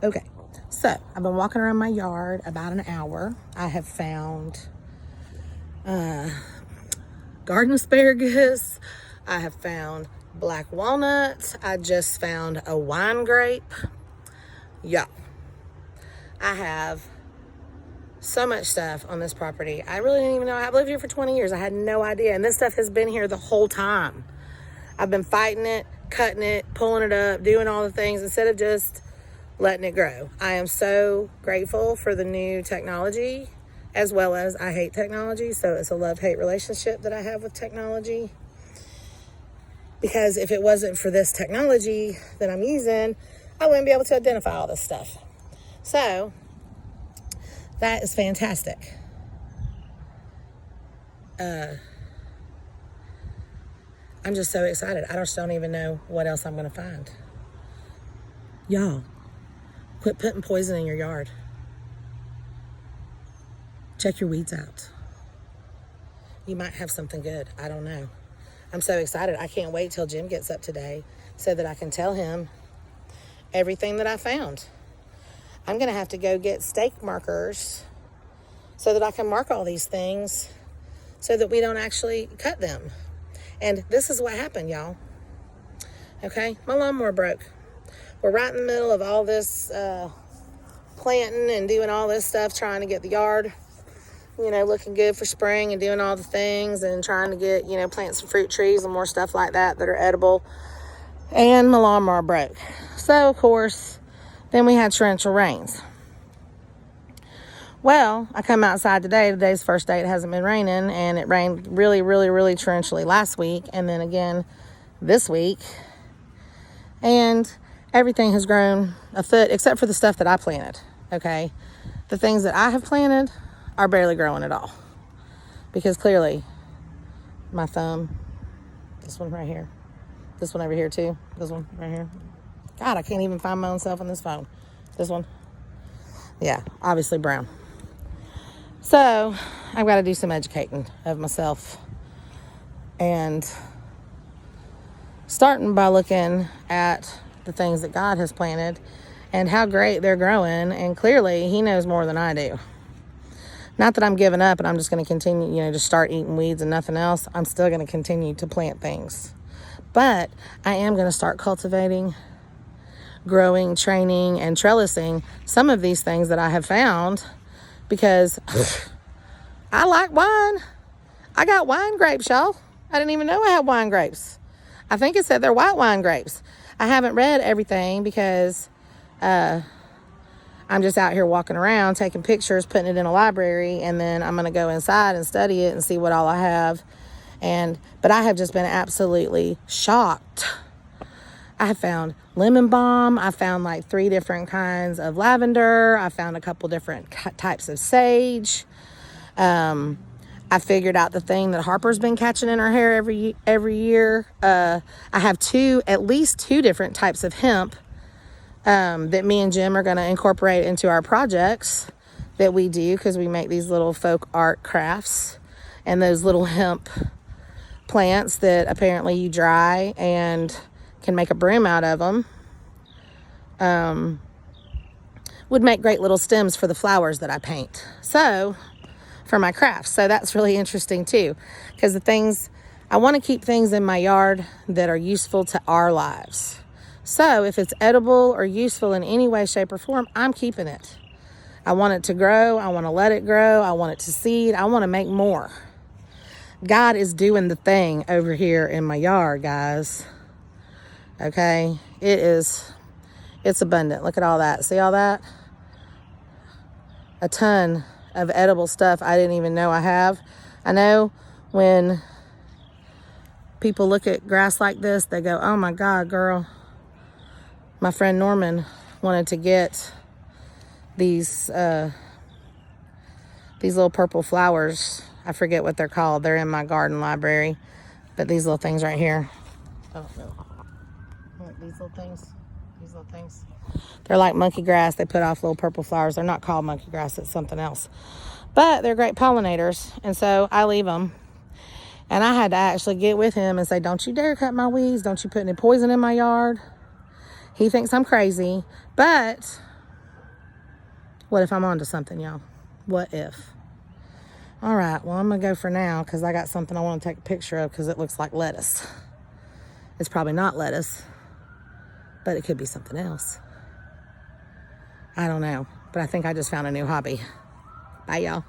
Okay, so I've been walking around my yard about an hour. I have found garden asparagus. I have found black walnuts. I just found a wine grape. Yeah, I have so much stuff on this property. I really didn't even know. I've lived here for 20 years. I had no idea. And this stuff has been here the whole time. I've been fighting it, cutting it, pulling it up, doing all the things instead of just letting it grow. I am so grateful for the new technology, as well as I hate technology. So it's a love-hate relationship that I have with technology. Because if it wasn't for this technology that I'm using, I wouldn't be able to identify all this stuff. So that is fantastic. I'm just so excited. I just don't even know what else I'm going to find. Y'all, quit putting poison in your yard. Check your weeds out. You might have something good. I don't know. I'm so excited. I can't wait till Jim gets up today so that I can tell him everything that I found. I'm going to have to go get stake markers so that I can mark all these things so that we don't actually cut them. And this is what happened, y'all. Okay, my lawnmower broke. We're right in the middle of all this planting and doing all this stuff, trying to get the yard, looking good for spring and doing all the things and trying to get, plant some fruit trees and more stuff like that are edible. And my lawnmower broke. So, of course, then we had torrential rains. Well, I come outside today. Today's the first day it hasn't been raining, and it rained really, really, really torrentially last week and then again this week. And everything has grown a foot except for the stuff that I planted, okay? The things that I have planted are barely growing at all because clearly my thumb, this one right here, this one over here too, this one right here. God, I can't even find my own self on this phone. This one. Yeah, obviously brown. So I've got to do some educating of myself and starting by looking at the things that God has planted and how great they're growing. And clearly he knows more than I do. Not that I'm giving up and I'm just going to continue, just start eating weeds and nothing else. I'm still going to continue to plant things. But I am going to start cultivating, growing, training, and trellising some of these things that I have found because I like wine. I got wine grapes, y'all. I didn't even know I had wine grapes. I think it said they're white wine grapes. I haven't read everything because I'm just out here walking around, taking pictures, putting it in a library, and then I'm going to go inside and study it and see what all I have. But I have just been absolutely shocked. I have found lemon balm. I found like 3 different kinds of lavender. I found a couple different types of sage. I figured out the thing that Harper's been catching in her hair every year. I have at least two different types of hemp that me and Jim are going to incorporate into our projects that we do because we make these little folk art crafts and those little hemp plants that apparently you dry and can make a broom out of them. Would make great little stems for the flowers that I paint. So, for my crafts. So that's really interesting too. Because I want to keep things in my yard that are useful to our lives. So if it's edible or useful in any way, shape, or form, I'm keeping it. I want it to grow. I want to let it grow. I want it to seed. I want to make more. God is doing the thing over here in my yard, guys. Okay? It's abundant. Look at all that. See all that? A ton of edible stuff I didn't even know I have. I know when people look at grass like this, they go, oh my God, girl. My friend Norman wanted to get these little purple flowers. I forget what they're called. They're in my garden library. But these little things right here. Oh, no. These little things. They're like monkey grass. They put off little purple flowers. They're not called monkey grass. It's something else. But they're great pollinators. And so I leave them. And I had to actually get with him and say, don't you dare cut my weeds. Don't you put any poison in my yard. He thinks I'm crazy. But What if I'm onto something, y'all? What if? All right, well, I'm going to go for now because I got something I want to take a picture of because it looks like lettuce. It's probably not lettuce, but it could be something else. I don't know, but I think I just found a new hobby. Bye, y'all.